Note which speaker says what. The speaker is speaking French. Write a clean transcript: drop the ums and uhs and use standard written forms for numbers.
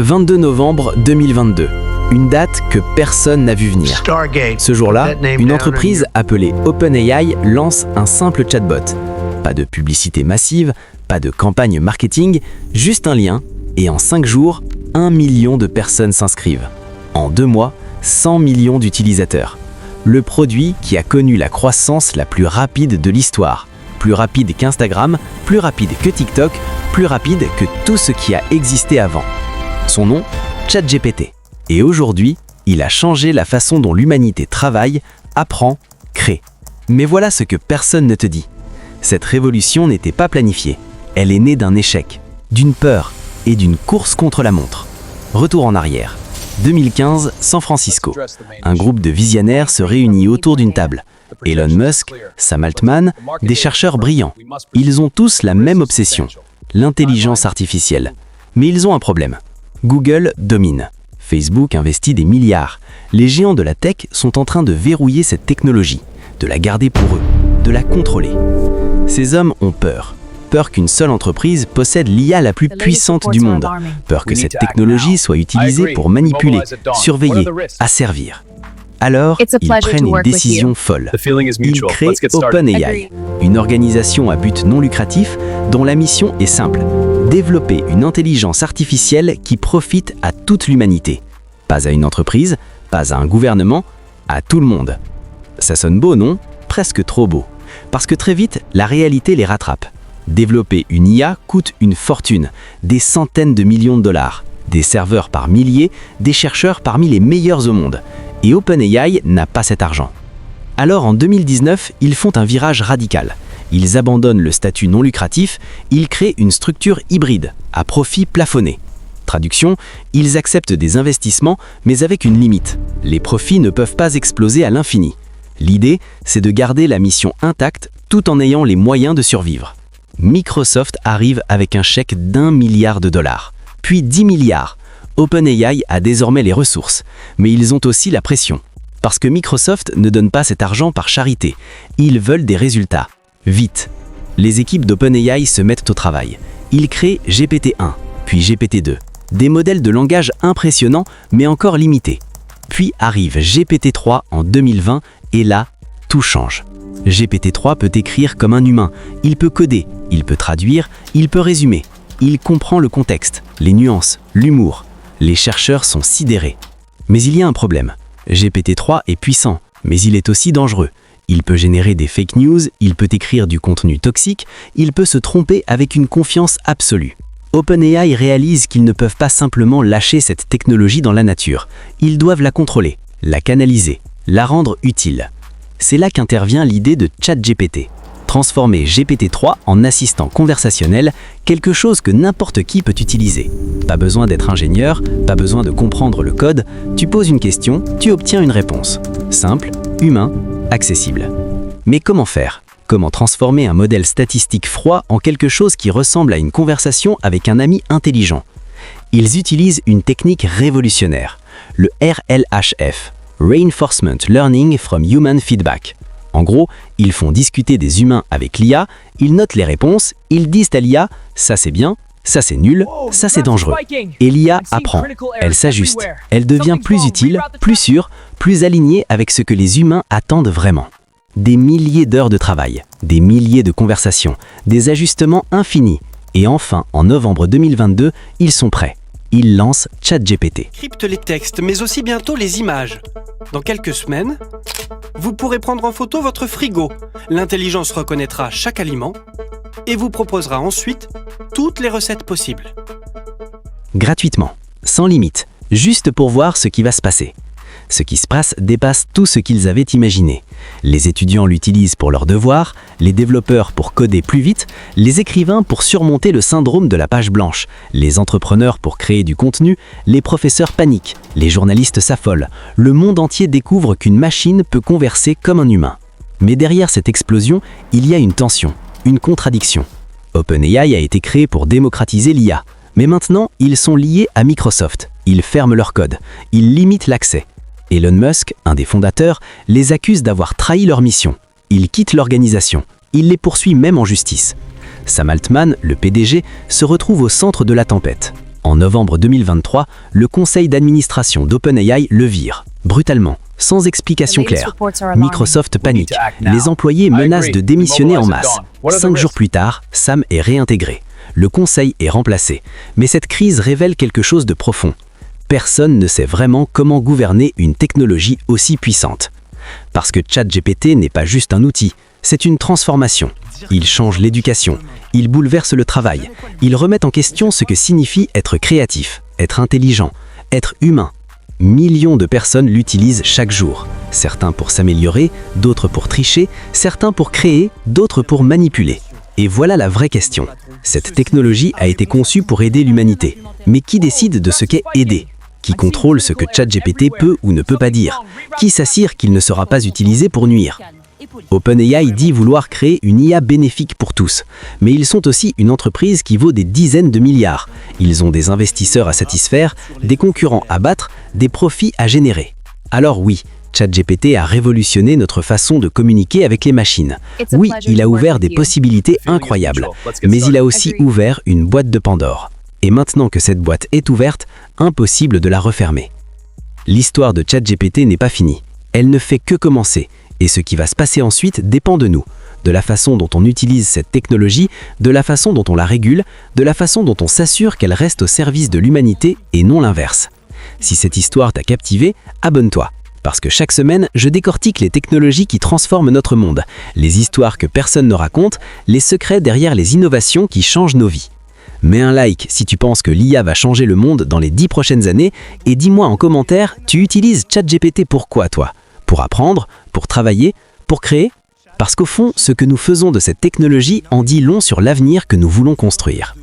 Speaker 1: 22 novembre 2022, une date que personne n'a vu venir. Ce jour-là, une entreprise appelée OpenAI lance un simple chatbot. Pas de publicité massive, pas de campagne marketing, juste un lien, et en 5 jours, 1 million de personnes s'inscrivent. En 2 mois, 100 millions d'utilisateurs. Le produit qui a connu la croissance la plus rapide de l'histoire. Plus rapide qu'Instagram, plus rapide que TikTok, plus rapide que tout ce qui a existé avant. Son nom, ChatGPT. Et aujourd'hui, il a changé la façon dont l'humanité travaille, apprend, crée. Mais voilà ce que personne ne te dit. Cette révolution n'était pas planifiée. Elle est née d'un échec, d'une peur et d'une course contre la montre. Retour en arrière. 2015, San Francisco. Un groupe de visionnaires se réunit autour d'une table. Elon Musk, Sam Altman, des chercheurs brillants. Ils ont tous la même obsession, l'intelligence artificielle. Mais ils ont un problème. Google domine. Facebook investit des milliards. Les géants de la tech sont en train de verrouiller cette technologie, de la garder pour eux, de la contrôler. Ces hommes ont peur. Peur qu'une seule entreprise possède l'IA la plus puissante du monde. Peur que cette technologie soit utilisée pour manipuler, surveiller, asservir. Alors, ils prennent une décision folle. Ils créent OpenAI, une organisation à but non lucratif dont la mission est simple: développer une intelligence artificielle qui profite à toute l'humanité. Pas à une entreprise, pas à un gouvernement, à tout le monde. Ça sonne beau, non? Presque trop beau. Parce que très vite, la réalité les rattrape. Développer une IA coûte une fortune, des centaines de millions de dollars, des serveurs par milliers, des chercheurs parmi les meilleurs au monde. Et OpenAI n'a pas cet argent. Alors en 2019, ils font un virage radical. Ils abandonnent le statut non lucratif, ils créent une structure hybride, à profit plafonné. Traduction, ils acceptent des investissements, mais avec une limite. Les profits ne peuvent pas exploser à l'infini. L'idée, c'est de garder la mission intacte tout en ayant les moyens de survivre. Microsoft arrive avec un chèque d'1 milliard de dollars, puis 10 milliards. OpenAI a désormais les ressources, mais ils ont aussi la pression. Parce que Microsoft ne donne pas cet argent par charité. Ils veulent des résultats. Vite. Les équipes d'OpenAI se mettent au travail. Ils créent GPT-1, puis GPT-2. Des modèles de langage impressionnants, mais encore limités. Puis arrive GPT-3 en 2020, et là, tout change. GPT-3 peut écrire comme un humain. Il peut coder, il peut traduire, il peut résumer. Il comprend le contexte, les nuances, l'humour. Les chercheurs sont sidérés. Mais il y a un problème. GPT-3 est puissant, mais il est aussi dangereux. Il peut générer des fake news, il peut écrire du contenu toxique, il peut se tromper avec une confiance absolue. OpenAI réalise qu'ils ne peuvent pas simplement lâcher cette technologie dans la nature. Ils doivent la contrôler, la canaliser, la rendre utile. C'est là qu'intervient l'idée de ChatGPT. Transformer GPT-3 en assistant conversationnel, quelque chose que n'importe qui peut utiliser. Pas besoin d'être ingénieur, pas besoin de comprendre le code, tu poses une question, tu obtiens une réponse. Simple, humain, accessible. Mais comment faire? Comment transformer un modèle statistique froid en quelque chose qui ressemble à une conversation avec un ami intelligent? Ils utilisent une technique révolutionnaire, le RLHF, Reinforcement Learning from Human Feedback. En gros, ils font discuter des humains avec l'IA, ils notent les réponses, ils disent à l'IA « ça c'est bien », « ça c'est nul », « ça c'est dangereux ». Et l'IA apprend, elle s'ajuste, elle devient plus utile, plus sûre, plus alignée avec ce que les humains attendent vraiment. Des milliers d'heures de travail, des milliers de conversations, des ajustements infinis. Et enfin, en novembre 2022, ils sont prêts. Ils lancent ChatGPT.
Speaker 2: Crypte les textes, mais aussi bientôt les images. Dans quelques semaines, vous pourrez prendre en photo votre frigo. L'intelligence reconnaîtra chaque aliment et vous proposera ensuite toutes les recettes possibles.
Speaker 1: Gratuitement, sans limite, juste pour voir ce qui va se passer. Ce qui se passe dépasse tout ce qu'ils avaient imaginé. Les étudiants l'utilisent pour leurs devoirs, les développeurs pour coder plus vite, les écrivains pour surmonter le syndrome de la page blanche, les entrepreneurs pour créer du contenu, les professeurs paniquent, les journalistes s'affolent. Le monde entier découvre qu'une machine peut converser comme un humain. Mais derrière cette explosion, il y a une tension, une contradiction. OpenAI a été créé pour démocratiser l'IA. Mais maintenant, ils sont liés à Microsoft. Ils ferment leur code. Ils limitent l'accès. Elon Musk, un des fondateurs, les accuse d'avoir trahi leur mission. Il quitte l'organisation. Il les poursuit même en justice. Sam Altman, le PDG, se retrouve au centre de la tempête. En novembre 2023, le conseil d'administration d'OpenAI le vire, brutalement, sans explication claire. Microsoft panique. Les employés menacent de démissionner en masse. 5 jours plus tard, Sam est réintégré. Le conseil est remplacé. Mais cette crise révèle quelque chose de profond. Personne ne sait vraiment comment gouverner une technologie aussi puissante. Parce que ChatGPT n'est pas juste un outil, c'est une transformation. Il change l'éducation, il bouleverse le travail, il remet en question ce que signifie être créatif, être intelligent, être humain. Millions de personnes l'utilisent chaque jour. Certains pour s'améliorer, d'autres pour tricher, certains pour créer, d'autres pour manipuler. Et voilà la vraie question. Cette technologie a été conçue pour aider l'humanité. Mais qui décide de ce qu'est aider ? Qui contrôle ce que ChatGPT peut ou ne peut pas dire? Qui s'assure qu'il ne sera pas utilisé pour nuire? OpenAI dit vouloir créer une IA bénéfique pour tous. Mais ils sont aussi une entreprise qui vaut des dizaines de milliards. Ils ont des investisseurs à satisfaire, des concurrents à battre, des profits à générer. Alors oui, ChatGPT a révolutionné notre façon de communiquer avec les machines. Oui, il a ouvert des possibilités incroyables. Mais il a aussi ouvert une boîte de Pandore. Et maintenant que cette boîte est ouverte, impossible de la refermer. L'histoire de ChatGPT n'est pas finie. Elle ne fait que commencer. Et ce qui va se passer ensuite dépend de nous. De la façon dont on utilise cette technologie, de la façon dont on la régule, de la façon dont on s'assure qu'elle reste au service de l'humanité et non l'inverse. Si cette histoire t'a captivé, abonne-toi. Parce que chaque semaine, je décortique les technologies qui transforment notre monde, les histoires que personne ne raconte, les secrets derrière les innovations qui changent nos vies. Mets un like si tu penses que l'IA va changer le monde dans les 10 prochaines années et dis-moi en commentaire, tu utilises ChatGPT pourquoi toi? Pour apprendre? Pour travailler? Pour créer? Parce qu'au fond, ce que nous faisons de cette technologie en dit long sur l'avenir que nous voulons construire.